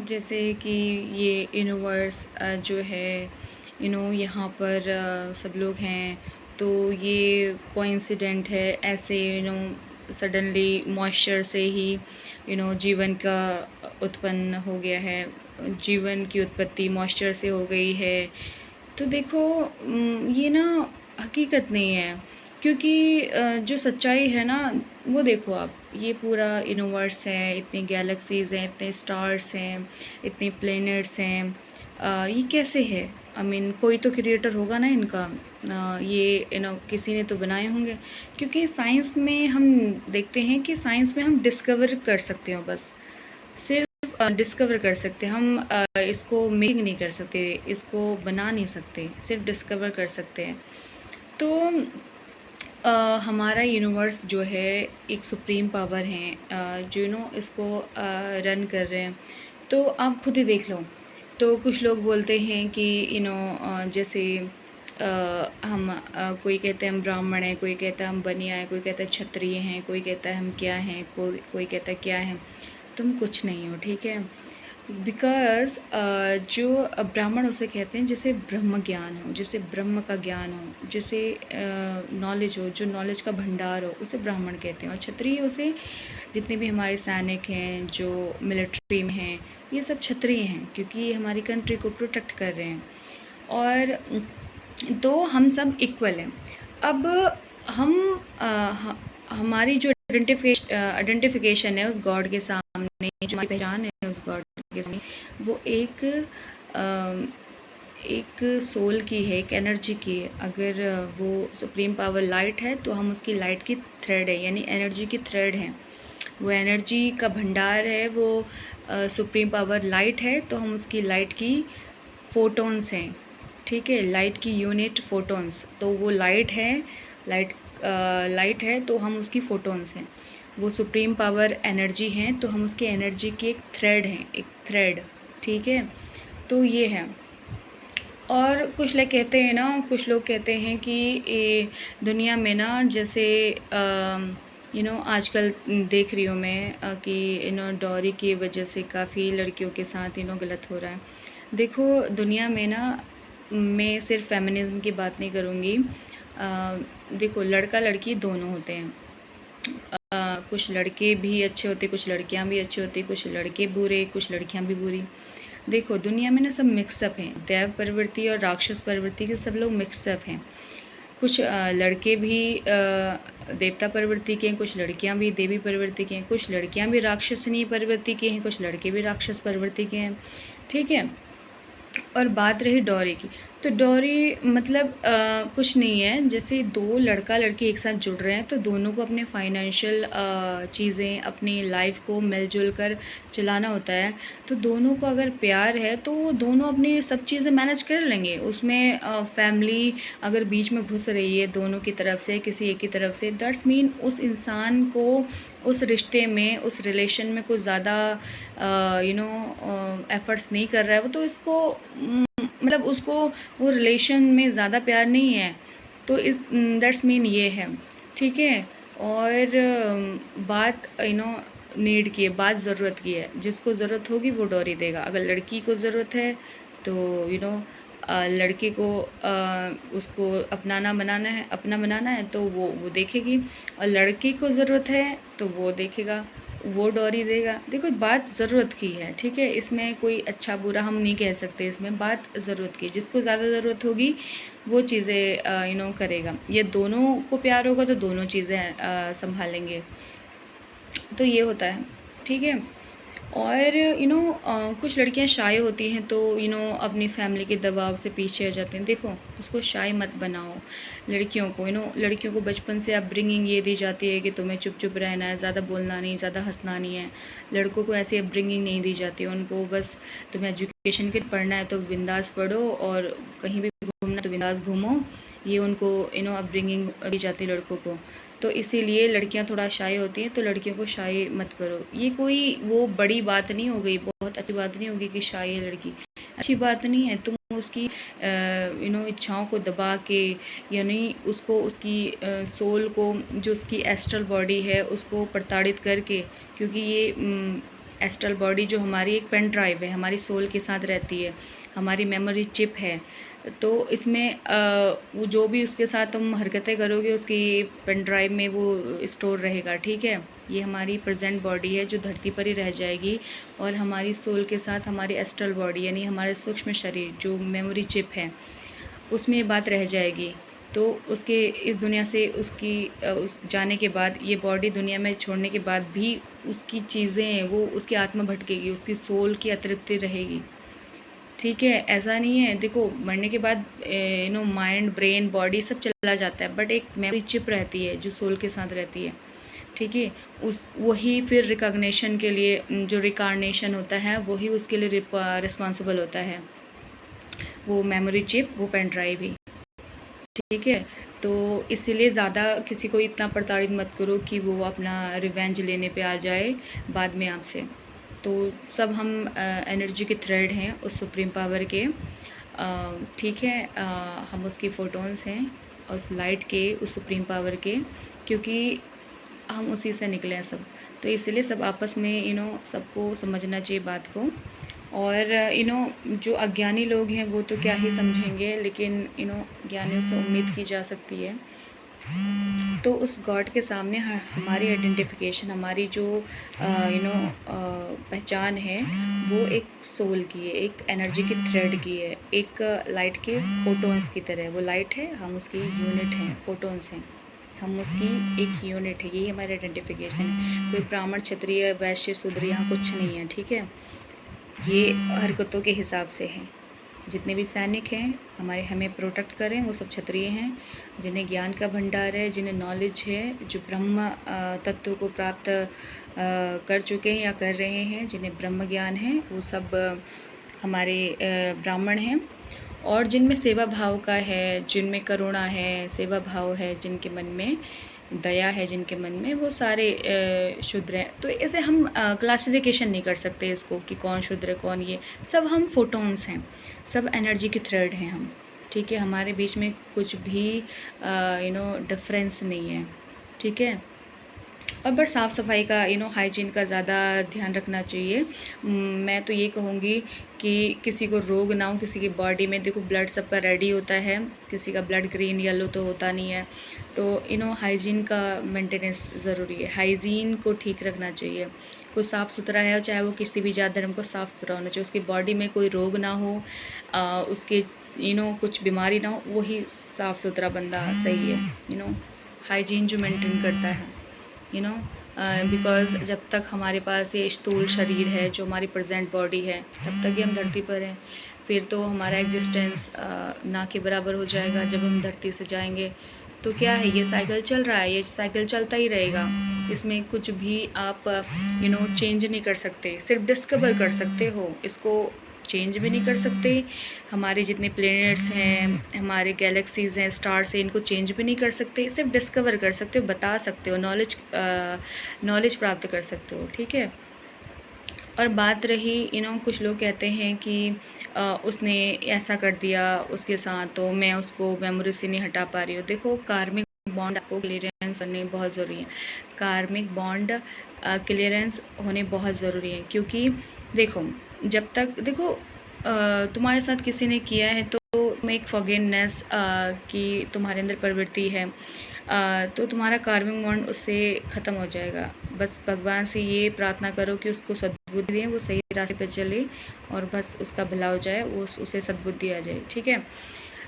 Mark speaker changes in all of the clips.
Speaker 1: जैसे कि ये यूनिवर्स जो है यहाँ पर सब लोग हैं, तो ये कोइंसिडेंट है ऐसे सडनली मॉइस्चर से ही जीवन का उत्पन्न हो गया है। जीवन की उत्पत्ति मॉइस्चर से हो गई है। तो देखो ये ना हकीकत नहीं है, क्योंकि जो सच्चाई है ना वो देखो आप, ये पूरा यूनिवर्स है, इतनी गैलेक्सीज़ हैं, इतने स्टार्स हैं, इतने प्लैनेट्स हैं। ये कैसे है? आई मीन कोई तो क्रिएटर होगा ना इनका। ये किसी ने तो बनाए होंगे, क्योंकि साइंस में हम देखते हैं कि साइंस में हम डिस्कवर कर सकते हो, बस सिर्फ डिस्कवर कर सकते हैं हम। इसको मेक नहीं कर सकते, इसको बना नहीं सकते, सिर्फ डिस्कवर कर सकते हैं। तो हमारा यूनिवर्स जो है एक सुप्रीम पावर है, जो इसको रन कर रहे हैं। तो आप खुद ही देख लो। तो कुछ लोग बोलते हैं कि जैसे हम कोई कहते हैं हम ब्राह्मण हैं, कोई कहता है हम बनिया हैं, कोई कहता है क्षत्रिय हैं, कोई कहता है हम क्या हैं, कोई कोई कहता है क्या हैं। तुम कुछ नहीं हो, ठीक है। बिकॉज़ जो ब्राह्मण उसे कहते हैं जिसे ब्रह्म ज्ञान हो, जिसे ब्रह्म का ज्ञान हो, जिसे नॉलेज हो, जो नॉलेज का भंडार हो, उसे ब्राह्मण कहते हैं। और क्षत्रिय उसे, जितने भी हमारे सैनिक हैं जो मिलिट्री में हैं, ये सब क्षत्रिय हैं, क्योंकि ये हमारी कंट्री को प्रोटेक्ट कर रहे हैं। और तो हम सब इक्वल हैं। अब हम हमारी जो आइडेंटिफिकेशन है उस गॉड के सामने, जो हमारी पहचान है उस गॉड के सामने, वो एक सोल की है, एक एनर्जी की है। अगर वो सुप्रीम पावर लाइट है तो हम उसकी लाइट की थ्रेड है, यानी एनर्जी की थ्रेड है। वो एनर्जी का भंडार है, वो सुप्रीम पावर लाइट है, तो हम उसकी लाइट की फोटोन्स हैं, ठीक है। लाइट की यूनिट फोटोन्स, तो वो लाइट है, लाइट है तो हम उसकी फोटोन्स हैं। वो सुप्रीम पावर एनर्जी हैं, तो हम उसकी एनर्जी की एक थ्रेड हैं, एक थ्रेड, ठीक है। तो ये है। और कुछ लोग कहते हैं ना, कुछ लोग कहते हैं कि दुनिया में ना जैसे आजकल देख रही हूँ मैं कि डॉरी की वजह से काफ़ी लड़कियों के साथ गलत हो रहा है। देखो दुनिया में ना, मैं सिर्फ फेमिनिज़्म की बात नहीं करूँगी। देखो लड़का लड़की दोनों होते हैं। कुछ लड़के भी अच्छे होते, कुछ लड़कियां भी अच्छी होती, कुछ लड़के बुरे, कुछ लड़कियां भी बुरी। देखो दुनिया में ना सब मिक्सअप हैं, दैव प्रवृत्ति और राक्षस प्रवृत्ति के सब लोग मिक्सअप हैं। कुछ लड़के भी देवता प्रवृत्ति के हैं, कुछ लड़कियां भी देवी प्रवृत्ति के हैं, कुछ लड़कियां भी राक्षसनी प्रवृत्ति के हैं, कुछ लड़के भी राक्षस प्रवृत्ति के हैं, ठीक है। और बात रही डॉरी की, तो डॉरी मतलब कुछ नहीं है। जैसे दो लड़का लड़की एक साथ जुड़ रहे हैं, तो दोनों को अपने फाइनेंशियल चीज़ें, अपनी लाइफ को मिलजुल कर चलाना होता है। तो दोनों को अगर प्यार है तो वो दोनों अपनी सब चीज़ें मैनेज कर लेंगे। उसमें फैमिली अगर बीच में घुस रही है दोनों की तरफ से, किसी एक की तरफ से, दैट्स मीन उस इंसान को उस रिश्ते में, उस रिलेशन में कुछ ज़्यादा एफ़र्ट्स नहीं कर रहा है वो, तो इसको मतलब उसको वो रिलेशन में ज़्यादा प्यार नहीं है। तो इस दैट्स मीन ये है, ठीक है। और बात नीड की है, बात ज़रूरत की है। जिसको ज़रूरत होगी वो डोरी देगा। अगर लड़की को ज़रूरत है तो लड़के को उसको अपना बनाना है तो वो देखेगी। और लड़की को ज़रूरत है तो वो देखेगा, वो डोरी देगा। देखो बात ज़रूरत की है, ठीक है। इसमें कोई अच्छा बुरा हम नहीं कह सकते, इसमें बात ज़रूरत की। जिसको ज़्यादा ज़रूरत होगी वो चीज़ें करेगा। ये दोनों को प्यार होगा तो दोनों चीज़ें संभालेंगे। तो ये होता है, ठीक है। और कुछ लड़कियां शाय होती हैं, तो अपनी फैमिली के दबाव से पीछे आ जाते हैं। देखो उसको शाय मत बनाओ। लड़कियों को लड़कियों को बचपन से अपब्रिंगिंग ये दी जाती है कि तुम्हें चुप चुप रहना है, ज़्यादा बोलना नहीं, ज़्यादा हंसना नहीं है। लड़कों को ऐसी अपब्रिंगिंग नहीं दी जाती है। उनको बस तुम्हें एजुकेशन के पढ़ना है तो बिंदास पढ़ो, और कहीं भी घूमना तो बिंदास घूमो। ये उनको अपब्रिंगिंग दी जाती है लड़कों को। तो इसीलिए लड़कियां थोड़ा शाय होती हैं, तो लड़कियों को शाय मत करो। ये कोई वो बड़ी बात नहीं हो गई, बहुत अच्छी बात नहीं होगी कि शाय है लड़की, अच्छी बात नहीं है। तुम उसकी इच्छाओं को दबा के, यानी उसको, उसकी सोल को, जो उसकी एस्ट्रल बॉडी है उसको प्रताड़ित करके, क्योंकि ये एस्ट्रल बॉडी जो हमारी एक पेन ड्राइव है, हमारी सोल के साथ रहती है, हमारी मेमोरी चिप है। तो इसमें वो जो भी उसके साथ तुम हरकतें करोगे उसकी पेन ड्राइव में वो स्टोर रहेगा, ठीक है। ये हमारी प्रेजेंट बॉडी है जो धरती पर ही रह जाएगी, और हमारी सोल के साथ हमारी एस्ट्रल बॉडी यानी हमारे सूक्ष्म शरीर जो मेमोरी चिप है उसमें ये बात रह जाएगी। तो उसके इस दुनिया से उसकी उस जाने के बाद, ये बॉडी दुनिया में छोड़ने के बाद भी उसकी चीज़ें, वो उसकी आत्मा भटकेगी, उसकी सोल की अतृप्ति रहेगी, ठीक है। ऐसा नहीं है, देखो मरने के बाद माइंड, ब्रेन, बॉडी सब चला जाता है, बट एक मेमोरी चिप रहती है जो सोल के साथ रहती है, ठीक है। उस वही फिर रिकॉग्निशन के लिए जो रिकारनेशन होता है वही उसके लिए रिस्पॉन्सिबल होता है, वो मेमोरी चिप, वो पेन ड्राइव ही, ठीक है। तो इसीलिए ज़्यादा किसी को इतना प्रताड़ित मत करो कि वो अपना रिवेंज लेने पे आ जाए बाद में आपसे। तो सब हम एनर्जी के थ्रेड हैं उस सुप्रीम पावर के, ठीक है। हम उसकी फोटोन्स हैं उस लाइट के, उस सुप्रीम पावर के, क्योंकि हम उसी से निकले हैं सब। तो इसीलिए सब आपस में सबको समझना चाहिए बात को। और जो अज्ञानी लोग हैं वो तो क्या ही समझेंगे, लेकिन ज्ञानियों से उम्मीद की जा सकती है। तो उस गॉड के सामने हमारी आइडेंटिफिकेशन, हमारी जो पहचान है वो एक सोल की है, एक एनर्जी की थ्रेड की है, एक लाइट के फोटोन्स की तरह। वो लाइट है, हम उसकी यूनिट हैं, फोटोन्स हैं, हम उसकी एक यूनिट है। यही हमारी आइडेंटिफिकेशन है। कोई ब्राह्मण, क्षत्रिय, वैश्य, शूद्र यहाँ कुछ नहीं है, ठीक है। ये हरकतों के हिसाब से हैं। जितने भी सैनिक हैं हमारे, हमें प्रोटेक्ट करें, वो सब क्षत्रिय हैं, जिन्हें ज्ञान का भंडार है, जिन्हें नॉलेज है, जो ब्रह्म तत्व को प्राप्त कर चुके हैं या कर रहे हैं, जिन्हें ब्रह्म ज्ञान है, वो सब हमारे ब्राह्मण हैं। और जिनमें सेवा भाव का है, जिनमें करुणा है, सेवा भाव है, जिनके मन में दया है, जिनके मन में, वो सारे शूद्र हैं। तो ऐसे हम क्लासिफिकेशन नहीं कर सकते इसको कि कौन शूद्र है कौन ये, सब हम फोटोन्स हैं, सब एनर्जी के थ्रेड हैं हम, ठीक है। हमारे बीच में कुछ भी डिफरेंस नहीं है, ठीक है। और बस साफ़ सफाई का हाइजीन का ज़्यादा ध्यान रखना चाहिए। मैं तो ये कहूँगी कि किसी को रोग ना हो किसी की बॉडी में। देखो ब्लड सबका रेडी होता है, किसी का ब्लड ग्रीन येलो तो होता नहीं है। तो हाइजीन का मेंटेनेंस ज़रूरी है, हाइजीन को ठीक रखना चाहिए। कोई साफ़ सुथरा है, चाहे वो किसी भी जात धर्म को साफ़ सुथरा होना चाहिए, उसकी बॉडी में कोई रोग ना हो, उसके कुछ बीमारी ना हो, वही साफ़ सुथरा बंदा सही है। हाइजीन जो मेंटेन करता है बिकॉज़ जब तक हमारे पास ये स्थूल शरीर है जो हमारी प्रेजेंट बॉडी है, तब तक ही हम धरती पर हैं। फिर तो हमारा एग्जिस्टेंस ना के बराबर हो जाएगा जब हम धरती से जाएंगे। तो क्या है, ये साइकिल चल रहा है, ये साइकिल चलता ही रहेगा। इसमें कुछ भी आप चेंज नहीं कर सकते, सिर्फ डिस्कवर कर सकते हो, इसको चेंज भी नहीं कर सकते। हमारे जितने प्लैनेट्स हैं, हमारे गैलेक्सीज़ हैं, स्टार्स हैं, इनको चेंज भी नहीं कर सकते, सिर्फ डिस्कवर कर सकते हो, बता सकते हो, नॉलेज प्राप्त कर सकते हो, ठीक है। और बात रही कुछ लोग कहते हैं कि उसने ऐसा कर दिया उसके साथ, तो मैं उसको मेमोरी से नहीं हटा पा रही हूँ। देखो कार्मिक बॉन्ड आपको क्लियरेंस करने बहुत ज़रूरी है, कार्मिक बॉन्ड क्लियरेंस होने बहुत ज़रूरी है। क्योंकि देखो जब तक तुम्हारे साथ किसी ने किया है तो एक फॉरगिवनेस की तुम्हारे अंदर प्रवृत्ति है, तो तुम्हारा कार्मिक बॉन्ड उससे ख़त्म हो जाएगा। बस भगवान से ये प्रार्थना करो कि उसको सद्बुद्धि दें, वो सही रास्ते पे चले और बस उसका भला हो जाए, वो उसे सद्बुद्धि आ जाए, ठीक है।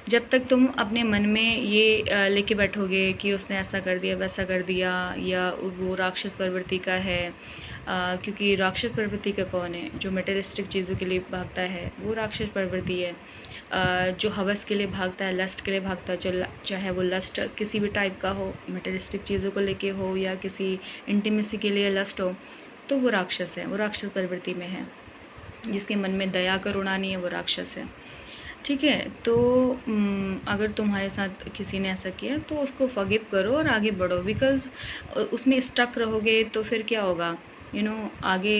Speaker 1: जब तक तुम अपने मन में ये लेके बैठोगे कि उसने ऐसा कर दिया वैसा कर दिया, या वो राक्षस प्रवृत्ति का है, क्योंकि राक्षस प्रवृत्ति का कौन है, जो मटेरियलिस्टिक चीज़ों के लिए भागता है वो राक्षस प्रवृत्ति है। जो हवस के लिए भागता है, लस्ट के लिए भागता है, जो चाहे वो लस्ट किसी भी टाइप का हो, मटेरियलिस्टिक चीज़ों को लेके हो या किसी इंटीमेसी के लिए लस्ट हो, तो वो राक्षस है, वो राक्षस प्रवृत्ति में है। जिसके मन में दया करुणा नहीं है वो राक्षस है, ठीक है। तो अगर तुम्हारे साथ किसी ने ऐसा किया तो उसको फॉरगिव करो और आगे बढ़ो, बिकॉज़ उसमें स्टक रहोगे तो फिर क्या होगा, आगे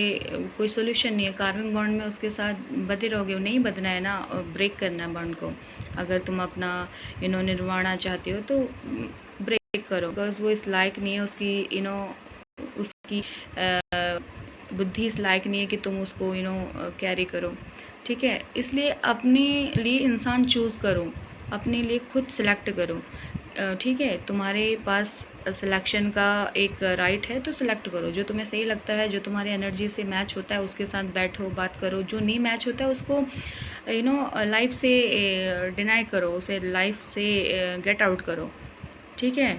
Speaker 1: कोई सोल्यूशन नहीं है। कार्मिक बॉन्ड में उसके साथ बधे रहोगे, नहीं बदना है ना, ब्रेक करना है बॉन्ड को। अगर तुम अपना निर्वाणा चाहते हो तो ब्रेक करो, बिकॉज़ वो इस लायक नहीं है, उसकी उसकी बुद्धि इस लायक नहीं है कि तुम उसको कैरी करो, ठीक है। इसलिए अपने लिए इंसान चूज़ करो, अपने लिए खुद सेलेक्ट करो, ठीक है। तुम्हारे पास सिलेक्शन का एक राइट है, तो सिलेक्ट करो जो तुम्हें सही लगता है, जो तुम्हारी एनर्जी से मैच होता है उसके साथ बैठो, बात करो। जो नहीं मैच होता है उसको लाइफ से डिनाई करो, उसे लाइफ से गेट आउट करो, ठीक है।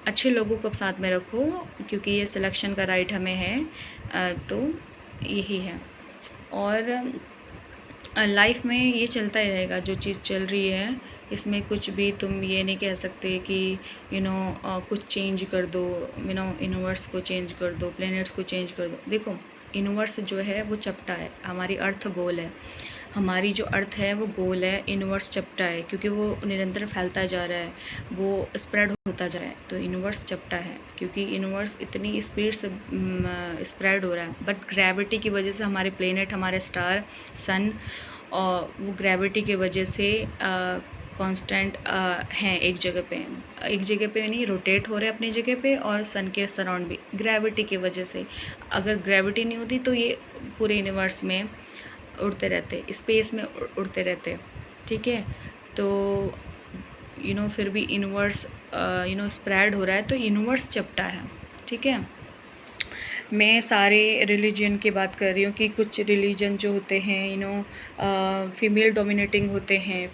Speaker 1: अच्छे लोगों को साथ में रखो, क्योंकि ये सिलेक्शन का राइट हमें है, तो यही है। और लाइफ में ये चलता ही रहेगा, जो चीज़ चल रही है इसमें कुछ भी तुम ये नहीं कह सकते कि कुछ चेंज कर दो, यूनिवर्स को चेंज कर दो, प्लैनेट्स को चेंज कर दो। देखो, यूनिवर्स जो है वो चपटा है, हमारी अर्थ गोल है, हमारी जो अर्थ है वो गोल है, यूनिवर्स चपटा है, क्योंकि वो निरंतर फैलता जा रहा है, वो स्प्रेड होता जा रहा है, तो यूनिवर्स चपटा है क्योंकि यूनिवर्स इतनी स्पीड से स्प्रेड हो रहा है। बट ग्रेविटी की वजह से हमारे प्लेनेट, हमारे स्टार, सन, और वो ग्रेविटी की वजह से कांस्टेंट हैं, एक जगह पे नहीं रोटेट हो रहे अपनी जगह पे, और सन के सराउंड भी ग्रेविटी की वजह से। अगर ग्रेविटी नहीं होती तो ये पूरे यूनिवर्स में उड़ते रहते, स्पेस में उड़ते रहते, ठीक है। तो फिर भी यूनिवर्स स्प्रेड हो रहा है, तो यूनिवर्स चपटा है, ठीक है। मैं सारे रिलीजन की बात कर रही हूँ कि कुछ रिलीजन जो होते हैं फीमेल डोमिनेटिंग होते हैं,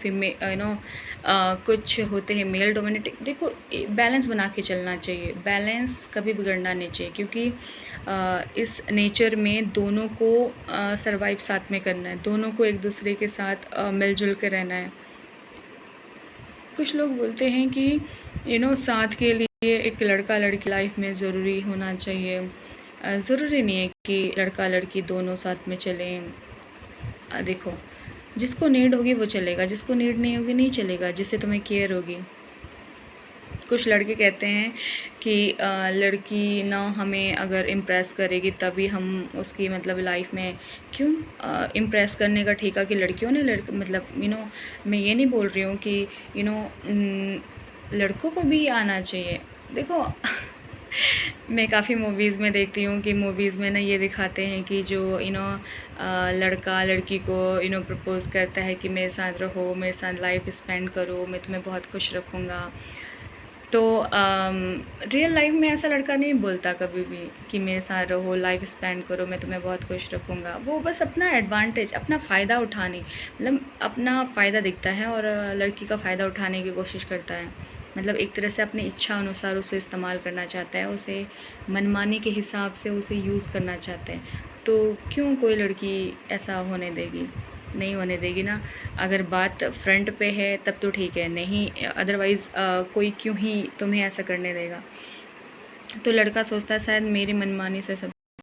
Speaker 1: कुछ होते हैं मेल डोमिनेटिंग। देखो, बैलेंस बना के चलना चाहिए, बैलेंस कभी बिगड़ना नहीं चाहिए, क्योंकि इस नेचर में दोनों को सरवाइव साथ में करना है, दोनों को एक दूसरे के साथ मिलजुल कर रहना है। कुछ लोग बोलते हैं कि साथ के लिए एक लड़का लड़की लाइफ में ज़रूरी होना चाहिए। ज़रूरी नहीं है कि लड़का लड़की दोनों साथ में चलें। देखो, जिसको नीड होगी वो चलेगा, जिसको नीड नहीं होगी नहीं चलेगा, जिससे तुम्हें केयर होगी। कुछ लड़के कहते हैं कि लड़की ना हमें अगर इम्प्रेस करेगी तभी हम उसकी मतलब लाइफ में, क्यों इम्प्रेस करने का ठेका कि लड़कियों ने मतलब मैं ये नहीं बोल रही हूँ कि लड़कों को भी आना चाहिए। देखो मैं काफ़ी मूवीज़ में देखती हूँ कि मूवीज़ में ना ये दिखाते हैं कि जो लड़का लड़की को प्रपोज़ करता है कि मेरे साथ रहो, मेरे साथ लाइफ स्पेंड करो, मैं तुम्हें बहुत खुश रखूँगा। तो रियल लाइफ में ऐसा लड़का नहीं बोलता कभी भी कि मेरे साथ रहो, लाइफ स्पेंड करो, मैं तुम्हें बहुत खुश रखूँगा। वो बस अपना एडवांटेज, अपना फ़ायदा उठाने, मतलब अपना फ़ायदा दिखता है और लड़की का फ़ायदा उठाने की कोशिश करता है। मतलब एक तरह से अपनी इच्छा अनुसार उसे इस्तेमाल करना चाहता है, उसे मनमानी के हिसाब से उसे यूज़ करना चाहते हैं। तो क्यों कोई लड़की ऐसा होने देगी? नहीं होने देगी ना। अगर बात फ्रंट पे है तब तो ठीक है, नहीं अदरवाइज़ कोई क्यों ही तुम्हें ऐसा करने देगा। तो लड़का सोचता है शायद मेरी मनमानी से सब